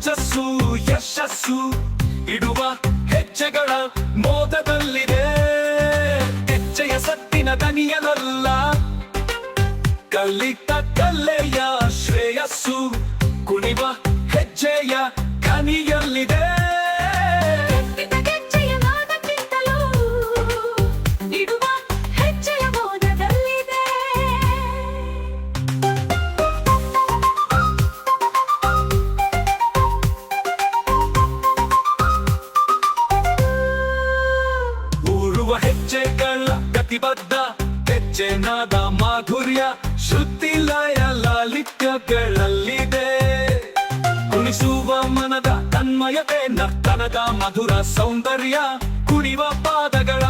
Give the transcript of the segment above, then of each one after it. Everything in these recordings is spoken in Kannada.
ಯಶಸ್ಸು ಯಶಸ್ಸು ಇಡುವ ಹೆಜ್ಜೆಗಳ ಮೋದದಲ್ಲಿದೆ. ಹೆಜ್ಜೆಯ ಸತ್ತಿನ ದನಿಯಲಲ್ಲ, ಕಲಿತ ಕಲೆಯ ಶ್ರೇಯಸ್ಸು ಕುಣಿವ ಹೆಜ್ಜೆಯ ಕನಿಯಲ್ಲಿದೆ. ಹೆಜ್ಜೆಗಳ ಗತಿಬದ್ಧ ಹೆಜ್ಜೆನಾದ ಮಾಧುರ್ಯ ಶ್ರುತಿ ಲಯ ಲಾಲಿತ್ಯಗಳಲ್ಲಿದೆ. ಕುಣಿಸುವ ಮನದ ತನ್ಮಯತೆ ನರ್ತನದ ಮಧುರ ಸೌಂದರ್ಯ ಕುಣಿವ ಪಾದಗಳ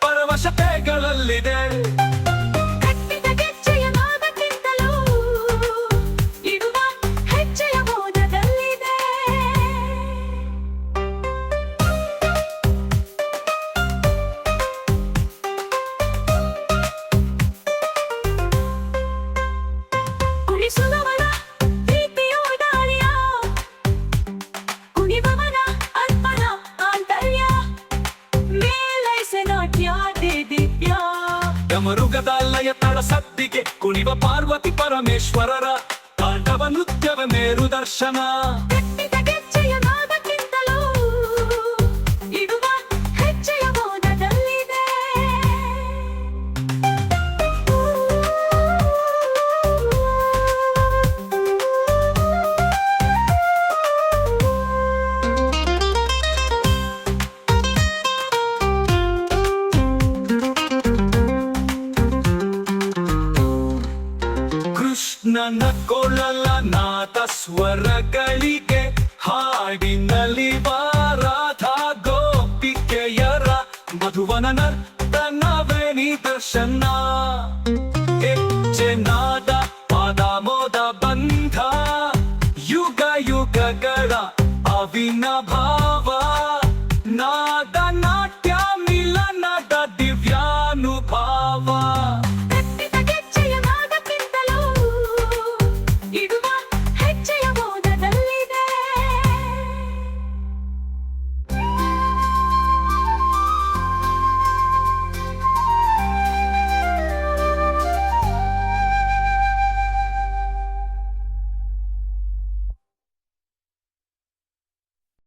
ಪರವಶತೆಗಳಲ್ಲಿದೆ. ಗಮರುಗದ ಲಯ ತಾಳ ಸದ್ದಿಗೆ ಕುಣಿವ ಪಾರ್ವತಿ ಪರಮೇಶ್ವರರ ತಾಂಡವ ನೃತ್ಯವ ಮೇರು ದರ್ಶನ. ಕೃಷ್ಣನ ಕೊಳಲ ನಾದ ಸ್ವರಗಳಿಗೆ ಹಾಡಿನಲ್ಲಿ ರಾಧಾ ಗೋಪಿಕೆಯರ ಮಧುವನ ನರ್ತನವೇ ನಿದರ್ಶನ.